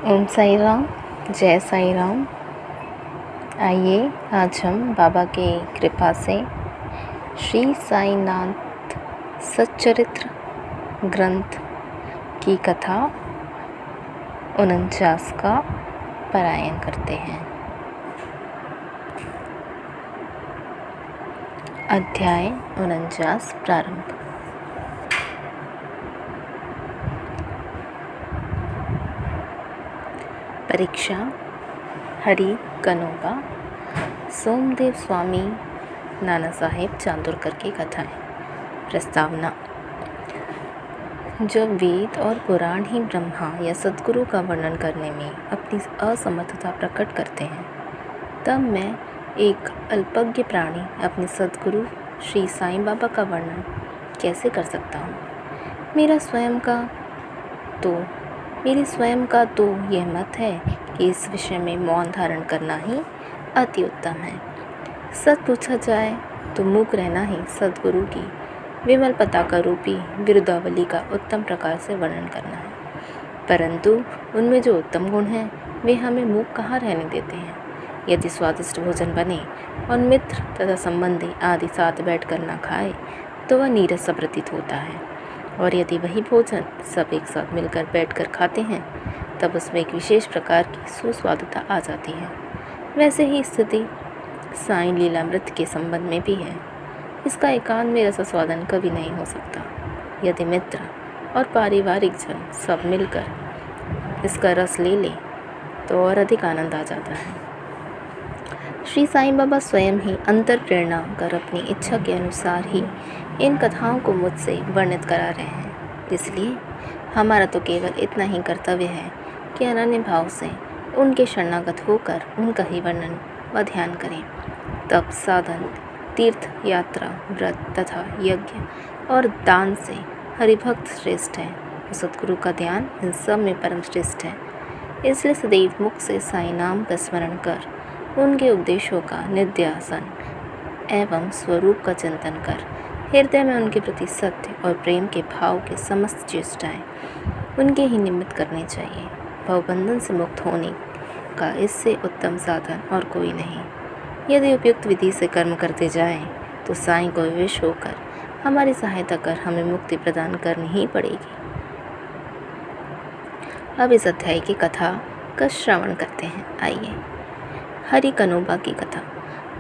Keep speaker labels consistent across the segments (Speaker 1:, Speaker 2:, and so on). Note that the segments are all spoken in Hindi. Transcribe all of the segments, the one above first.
Speaker 1: ओम साई राम, जय साई राम। आइए आज हम बाबा की कृपा से श्री साईनाथ सच्चरित्र ग्रंथ की कथा 49 का पारायण करते हैं। अध्याय 49 प्रारंभ। परीक्षा हरि कनोबा सोमदेव स्वामी नाना साहेब चांदोरकर की कथाएं। प्रस्तावना। जब वेद और पुराण ही ब्रह्मा या सद्गुरु का वर्णन करने में अपनी असमर्थता प्रकट करते हैं, तब मैं एक अल्पज्ञ प्राणी अपने सद्गुरु श्री साईं बाबा का वर्णन कैसे कर सकता हूँ। मेरी स्वयं का तो यह मत है कि इस विषय में मौन धारण करना ही अति उत्तम है। सच पूछा जाए तो मूक रहना ही सद्गुरु की विमल पताका रूपी बिरुदावली का उत्तम प्रकार से वर्णन करना है। परंतु उनमें जो उत्तम गुण हैं वे हमें मूक कहाँ रहने देते हैं। यदि स्वादिष्ट भोजन बने और मित्र तथा संबंधी आदि साथ बैठकर न खाए तो वह नीरस सा प्रतीत होता है, और यदि वही भोजन सब एक साथ मिलकर बैठकर खाते हैं तब उसमें एक विशेष प्रकार की सुस्वादुता आ जाती है। वैसे ही स्थिति साईं लीलामृत के संबंध में भी है। इसका एकांत में रसास्वादन कभी नहीं हो सकता। यदि मित्र और पारिवारिक जन सब मिलकर इसका रस ले ले तो और अधिक आनंद आ जाता है। श्री साईं बाबा स्वयं ही अंतर प्रेरणा कर अपनी इच्छा के अनुसार ही इन कथाओं को मुझसे वर्णित करा रहे हैं। इसलिए हमारा तो केवल इतना ही कर्तव्य है कि अनन्य भाव से उनके शरणागत होकर उनका ही वर्णन व ध्यान करें। तप, साधन, तीर्थ यात्रा, व्रत तथा यज्ञ और दान से हरिभक्त श्रेष्ठ है। सद्गुरु का ध्यान इन सब में परम श्रेष्ठ है। इसलिए सदैव मुख से साई नाम का स्मरण कर उनके उपदेशों का निध्यासन एवं स्वरूप का चिंतन कर हृदय में उनके प्रति सत्य और प्रेम के भाव के समस्त चेष्टाएं उनके ही निमित्त करनी चाहिए। भवबंधन से मुक्त होने का इससे उत्तम साधन और कोई नहीं। यदि उपयुक्त विधि से कर्म करते जाएं तो साईं को विवश होकर हमारी सहायता कर हमें मुक्ति प्रदान करनी ही पड़ेगी। अब इस अध्याय की कथा का श्रवण करते हैं। आइए। हरि कनोबा की कथा।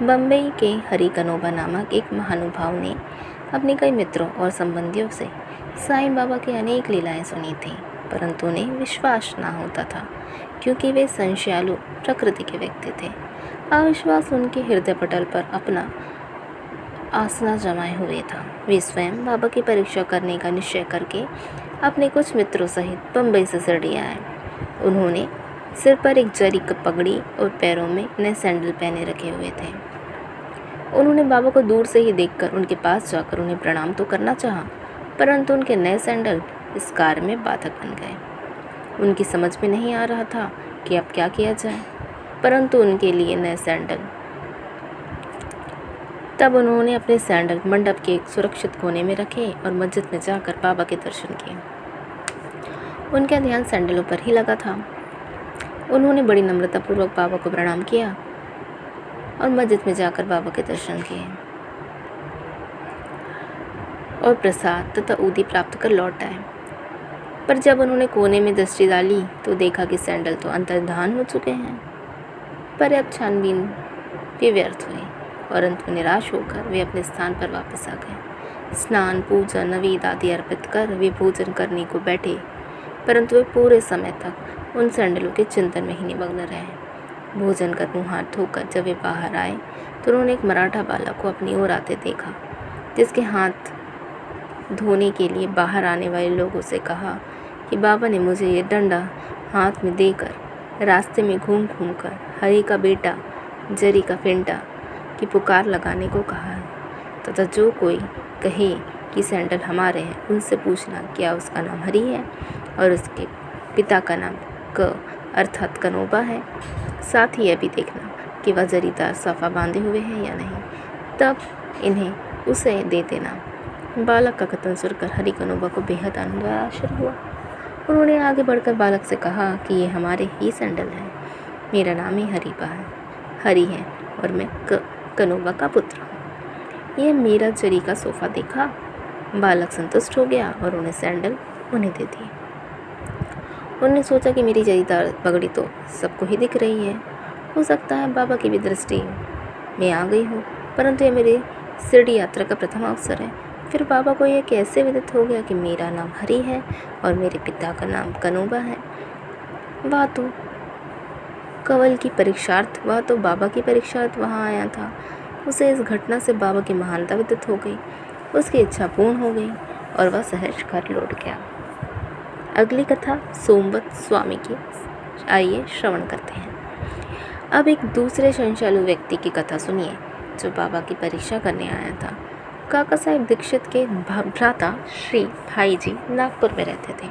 Speaker 1: बम्बई के हरि कनोबा नामक एक महानुभाव ने अपने कई मित्रों और संबंधियों से साईं बाबा की अनेक लीलाएं सुनी थीं, परंतु उन्हें विश्वास ना होता था क्योंकि वे संशयालु प्रकृति के व्यक्ति थे। अविश्वास उनके हृदय पटल पर अपना आसना जमाए हुए था। वे स्वयं बाबा की परीक्षा करने का निश्चय करके अपने कुछ मित्रों सहित बम्बई से शिरडी आए। उन्होंने सिर पर एक जरी की पगड़ी और पैरों में नए सैंडल पहने रखे हुए थे। उन्होंने बाबा को दूर से ही देखकर उनके पास जाकर उन्हें प्रणाम तो करना चाहा, परंतु उनके नए सैंडल इस कार्य में बाधक बन गए। उनकी समझ में नहीं आ रहा था कि अब क्या किया जाए, परंतु उनके लिए नए सैंडल। तब उन्होंने अपने सैंडल मंडप के एक सुरक्षित कोने में रखे और मस्जिद में जाकर बाबा के दर्शन किए। उनका ध्यान सैंडलों पर ही लगा था। उन्होंने बड़ी नम्रतापूर्वक बाबा को प्रणाम किया और मस्जिद में जाकर बाबा के दर्शन किए और प्रसाद तथा ऊदी प्राप्त कर लौट आए। पर जब उन्होंने कोने में दृष्टि डाली तो देखा कि सैंडल तो अंतर्धान हो चुके हैं। पर्याप्त छानबीन भी व्यर्थ हुई और अंत में निराश होकर वे अपने स्थान पर वापस आ गए। स्नान, पूजन, नवेद आदि अर्पित कर वे भोजन करने को बैठे, परंतु वे पूरे समय तक उन सैंडलों के चिंतन में ही निमग्न रहे। भोजन कर मुँह हाथ धोकर जब वे बाहर आए तो उन्होंने एक मराठा बालक को अपनी ओर आते देखा, जिसके हाथ धोने के लिए बाहर आने वाले लोगों से कहा कि बाबा ने मुझे ये डंडा हाथ में देकर रास्ते में घूम घूम कर हरि का बेटा, जरी का फेंटा की पुकार लगाने को कहा है, तथा जो कोई कहे कि सैंडल हमारे हैं उनसे पूछना क्या उसका नाम हरि है और उसके पिता का नाम क अर्थात कनोबा है। साथ ही यह भी देखना कि वह जरीदार साफा बांधे हुए हैं या नहीं, तब इन्हें उसे दे देना। बालक का कथन सुनकर हरि कनोबा को बेहद आनंद व आश्चर्य हुआ। उन्होंने आगे बढ़कर बालक से कहा कि ये हमारे ही सैंडल हैं। मेरा नाम ही हरी है और मैं कनोबा का पुत्र हूँ। यह मेरा जरी का सोफ़ा देखा। बालक संतुष्ट हो गया और उन्हें सैंडल उन्हें दे दिए। उन्होंने सोचा कि मेरी जरीदार पगड़ी तो सबको ही दिख रही है, हो सकता है बाबा की भी दृष्टि में आ गई हो, परंतु यह मेरी शिरडी यात्रा का प्रथम अवसर है। फिर बाबा को यह कैसे विदित हो गया कि मेरा नाम हरि है और मेरे पिता का नाम कनोबा है? वह तो बाबा की परीक्षार्थ वहाँ आया था। उसे इस घटना से बाबा की महानता विदित हो गई। उसकी इच्छा पूर्ण हो गई और वह सहज घर लौट गया। अगली कथा सोमवत स्वामी की। आइए श्रवण करते हैं। अब एक दूसरे संचालु व्यक्ति की कथा सुनिए जो बाबा की परीक्षा करने आया था। काका साहेब दीक्षित के भ्राता श्री भाई जी नागपुर में रहते थे।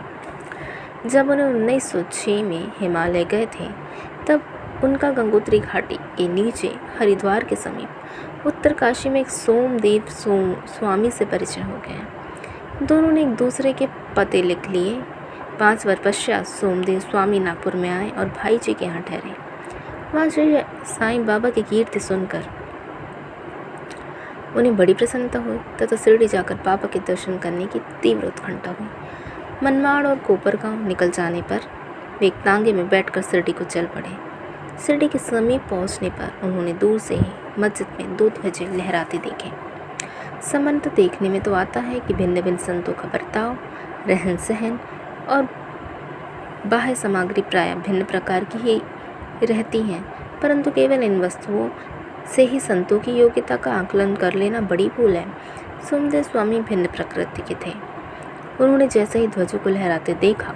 Speaker 1: जब उन्हें 1906 में हिमालय गए थे तब उनका गंगोत्री घाटी के नीचे हरिद्वार के समीप उत्तरकाशी में एक सोमदेव स्वामी से परिचय हो गया। दोनों ने एक दूसरे के पते लिख लिए। 5 वर्ष पश्चात सोमदेव स्वामी नागपुर में आए और भाई जी के यहाँ ठहरे। वहाँ श्री साईं बाबा की कीर्ति सुनकर उन्हें बड़ी प्रसन्नता हुई तथा शिरडी जाकर बाबा के दर्शन करने की तीव्र उत्कंठा हुई। मनमाड़ और कोपरगांव निकल जाने पर वे एक तांगे में बैठकर शिरडी को चल पड़े। शिरडी के समीप पहुंचने पर उन्होंने दूर से ही मस्जिद में 2 ध्वजे लहराते देखे। संबंध देखने में तो आता है कि भिन्न भिन्न संतों का बर्ताव, रहन सहन और बाह्य सामग्री प्रायः भिन्न प्रकार की ही रहती हैं, परंतु केवल इन वस्तुओं से ही संतों की योग्यता का आकलन कर लेना बड़ी भूल है। सोमदेव स्वामी भिन्न प्रकृति के थे। उन्होंने जैसे ही ध्वजों को लहराते देखा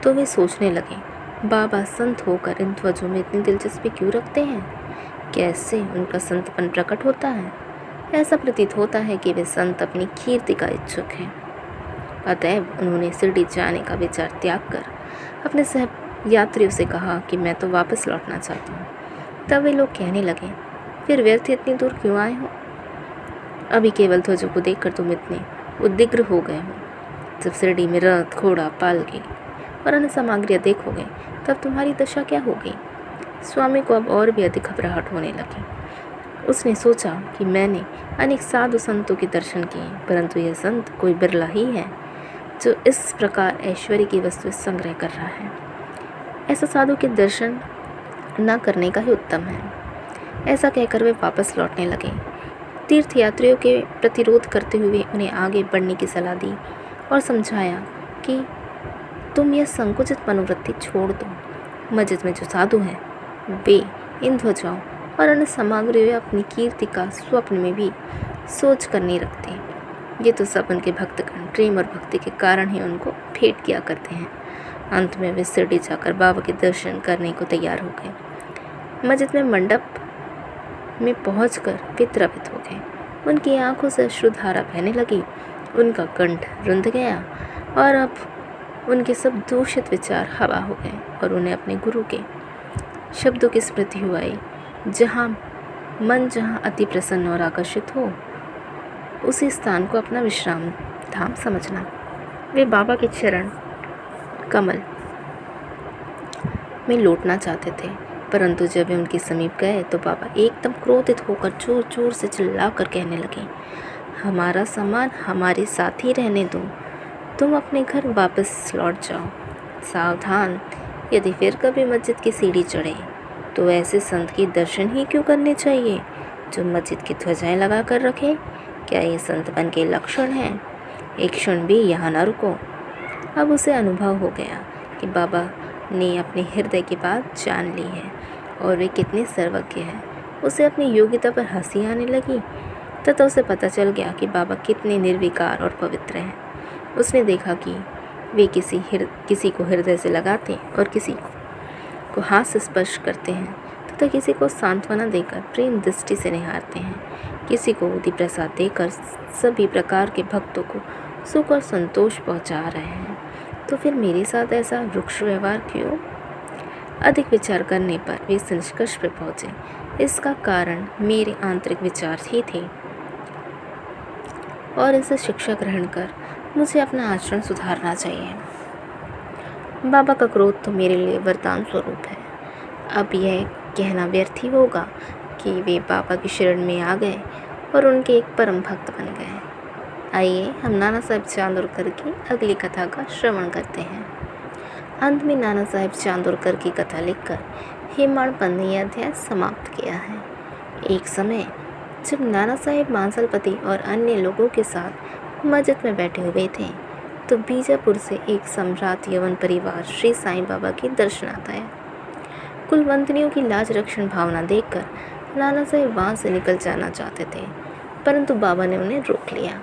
Speaker 1: तो वे सोचने लगे, बाबा संत होकर इन ध्वजों में इतनी दिलचस्पी क्यों रखते हैं? कैसे उनका संतपन प्रकट होता है? ऐसा प्रतीत होता है कि वे संत अपनी कीर्ति का इच्छुक हैं। अतएव उन्होंने शिरडी जाने का विचार त्याग कर अपने सह यात्रियों से कहा कि मैं तो वापस लौटना चाहता हूँ। तब वे लोग कहने लगे, फिर व्यर्थ इतनी दूर क्यों आए हो? अभी केवल ध्वजों को देखकर तुम इतने उद्विग्न हो गए हो। जब शिरडी में रथ, घोड़ा, पालकी और अन्य सामग्रियाँ देखोगे तब तुम्हारी दशा क्या होगी? स्वामी को अब और भी अधिक घबराहट होने लगी। उसने सोचा कि मैंने अनेक साधु संतों के दर्शन किए, परंतु यह संत कोई बिरला ही है जो इस प्रकार ऐश्वर्य की वस्तु संग्रह कर रहा है। ऐसा साधु के दर्शन न करने का ही उत्तम है। ऐसा कहकर वे वापस लौटने लगे। तीर्थयात्रियों के प्रतिरोध करते हुए उन्हें आगे बढ़ने की सलाह दी और समझाया कि तुम यह संकुचित मनोवृत्ति छोड़ दो। मस्जिद में जो साधु हैं वे इन ध्वजाओं और अन्य सामग्रियों अपनी कीर्ति का स्वप्न में भी सोच कर नहीं रखते। ये तो सब उनके भक्तगण प्रेम और भक्ति के कारण ही उनको भेंट किया करते हैं। अंत में वे शिरडी जाकर बाबा के दर्शन करने को तैयार हो गए। मस्जिद में मंडप में पहुंचकर वे द्रवित हो गए। उनकी आंखों से अश्रुधारा बहने लगी। उनका कंठ रुंध गया और अब उनके सब दूषित विचार हवा हो गए और उन्हें अपने गुरु के शब्दों की स्मृति हुई आई, जहाँ अति प्रसन्न और आकर्षित हो उसी स्थान को अपना विश्राम धाम समझना। वे बाबा के चरण कमल में लौटना चाहते थे, परंतु जब वे उनके समीप गए तो बाबा एकदम क्रोधित होकर जोर जोर से चिल्लाकर कहने लगे, हमारा सामान हमारे साथ ही रहने दो, तुम अपने घर वापस लौट जाओ। सावधान, यदि फिर कभी मस्जिद की सीढ़ी चढ़े तो ऐसे संत के दर्शन ही क्यों करने चाहिए जो मस्जिद की ध्वजाएं लगा कर रखे? क्या ये संतपन के लक्षण हैं? एक क्षण भी यहाँ न रुको। अब उसे अनुभव हो गया कि बाबा ने अपने हृदय की बात जान ली है और वे कितने सर्वज्ञ हैं। उसे अपनी योग्यता पर हंसी आने लगी तथा उसे पता चल गया कि बाबा कितने निर्विकार और पवित्र हैं। उसने देखा कि वे किसी को हृदय से लगाते और किसी को हाथ से स्पर्श करते हैं तथा किसी को सांत्वना देकर प्रेम दृष्टि से निहारते हैं, किसी को उदी प्रसाद देकर सभी प्रकार के भक्तों को सुख और संतोष पहुंचा रहे हैं। तो फिर मेरे साथ ऐसा रुक्ष व्यवहार क्यों? अधिक विचार करने पर वे इस निष्कर्ष पर पहुँचे, इसका कारण मेरे आंतरिक विचार ही थे और इसे शिक्षा ग्रहण कर मुझे अपना आचरण सुधारना चाहिए। बाबा का क्रोध तो मेरे लिए वरदान स्वरूप है। अब यह कहना व्यर्थ ही होगा कि वे बाबा की शरण में आ गए और उनके एक परम भक्त बन गए। आइए हम नाना साहेब चांदोरकर की अगली कथा का श्रवण करते हैं। अंत में नाना साहेब चांदोरकर की कथा लिखकर हेमाड़पंत ने यह अध्याय समाप्त किया है। एक समय जब नाना साहेब मांसलपति और अन्य लोगों के साथ मस्जिद में बैठे हुए थे तो बीजापुर से एक सम्राट यवन परिवार श्री साईं बाबा के दर्शनार्थ आया। कुलवंतनियों की लाज रक्षण भावना देखकर नाना साहेब वहाँ से निकल जाना चाहते थे, परंतु बाबा ने उन्हें रोक लिया।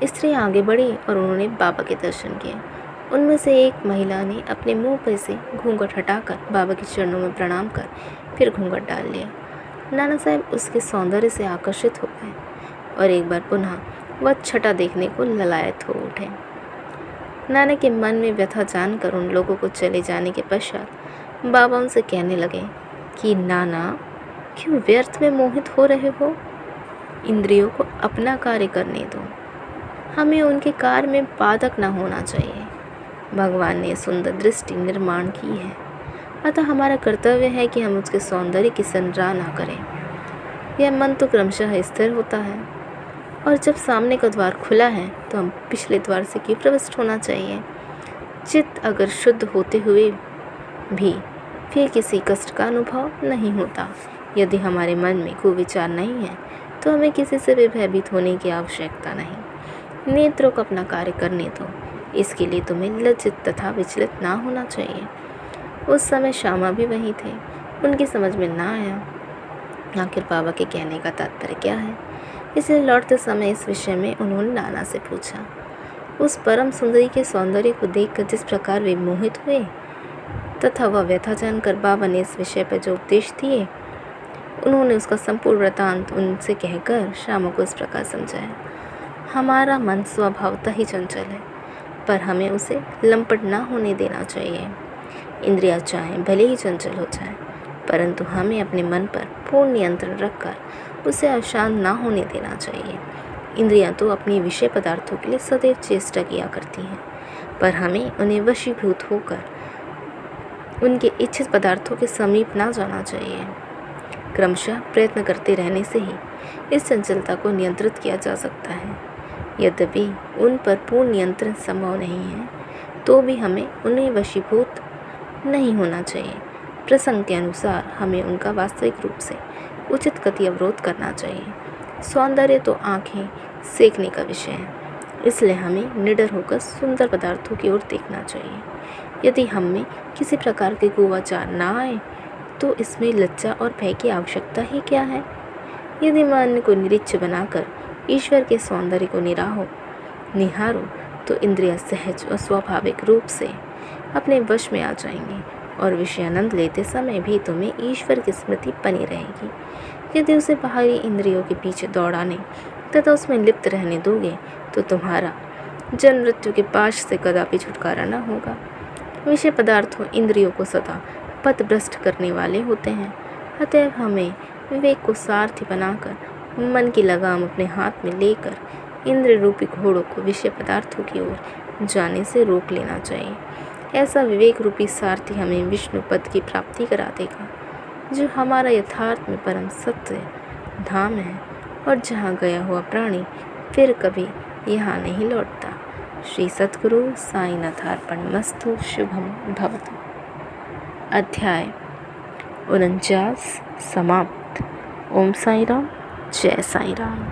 Speaker 1: स्त्री आगे बढ़ी और उन्होंने बाबा के दर्शन किए। उनमें से एक महिला ने अपने मुंह पर से घूंघट हटाकर बाबा के चरणों में प्रणाम कर फिर घूंघट डाल लिया। नाना साहेब उसके सौंदर्य से आकर्षित हो गए और एक बार पुनः वह छटा देखने को ललायत हो उठे। नाना के मन में व्यथा जानकर उन लोगों को चले जाने के पश्चात बाबा उनसे कहने लगे कि नाना, क्यों व्यर्थ में मोहित हो रहे हो? इंद्रियों को अपना कार्य करने दो। हमें उनके कार्य में बाधक न होना चाहिए। भगवान ने सुंदर दृष्टि निर्माण की है, अतः हमारा कर्तव्य है कि हम उसके सौंदर्य की संरा न करें। यह मन तो क्रमशः स्थिर होता है और जब सामने का द्वार खुला है तो हम पिछले द्वार से क्यों प्रविष्ट होना चाहिए? चित्त अगर शुद्ध होते हुए भी फिर किसी कष्ट का अनुभव नहीं होता। यदि हमारे मन में कोई विचार नहीं है तो हमें किसी से भी भयभीत होने की आवश्यकता नहीं। नेत्रों को अपना कार्य करने दो। इसके लिए तुम्हें लज्जित तथा विचलित ना होना चाहिए। उस समय श्यामा भी वहीं थे। उनकी समझ में ना आया आखिर बाबा के कहने का तात्पर्य क्या है, इसलिए लौटते समय इस विषय में उन्होंने नाना से पूछा। उस परम सुंदरी के सौंदर्य को देखकर जिस प्रकार वे मोहित हुए तथा वह व्यथा जानकर बाबा ने इस विषय पर जो उपदेश दिए, उन्होंने उसका संपूर्ण वृत्तांत उनसे कहकर श्यामा को इस प्रकार समझाया। हमारा मन स्वभावतः ही चंचल है, पर हमें उसे लंपट ना होने देना चाहिए। इंद्रियां चाहें भले ही चंचल हो जाएं, परंतु हमें अपने मन पर पूर्ण नियंत्रण रखकर उसे अशांत ना होने देना चाहिए। इंद्रियां तो अपनी विषय पदार्थों के लिए सदैव चेष्टा किया करती हैं, पर हमें उन्हें वशीभूत होकर उनके इच्छित पदार्थों के समीप ना जाना चाहिए। क्रमशः प्रयत्न करते रहने से ही इस चंचलता को नियंत्रित किया जा सकता है। यद्यपि उन पर पूर्ण नियंत्रण संभव नहीं है, तो भी हमें उन्हें वशीभूत नहीं होना चाहिए। प्रसंग के अनुसार हमें उनका वास्तविक रूप से उचित गति अवरोध करना चाहिए। सौंदर्य तो आँखें सेकने का विषय है, इसलिए हमें निडर होकर सुंदर पदार्थों की ओर देखना चाहिए। यदि हम में किसी प्रकार के कुवाचार ना आए तो इसमें लज्जा और भय की आवश्यकता ही क्या है? यदि मन को निरीक्ष बनाकर ईश्वर के सौंदर्य को निहारो तो इंद्रियां सहज और स्वाभाविक रूप से अपने वश में आ जाएंगी और विषयानंद लेते समय भी तुम्हें ईश्वर की स्मृति बनी रहेगी। यदि उसे बाहरी इंद्रियों के पीछे दौड़ाने तथा उसमें लिप्त रहने दोगे तो तुम्हारा जन्म मृत्यु के पाश से कदापि छुटकारा न होगा। विषय पदार्थों इंद्रियों को सदा पथभ्रष्ट करने वाले होते हैं। अतएव हमें विवेक को सारथी बनाकर मन की लगाम अपने हाथ में लेकर इंद्र रूपी घोड़ों को विषय पदार्थों की ओर जाने से रोक लेना चाहिए। ऐसा विवेक रूपी सारथी हमें विष्णु पद की प्राप्ति करा देगा, जो हमारा यथार्थ में परम सत्य धाम है और जहाँ गया हुआ प्राणी फिर कभी यहाँ नहीं लौटता। श्री सद्गुरु साईनाथार्पणमस्तु। शुभम भवतु। अध्याय 49 समाप्त। ओम साई राम। जय साई राम।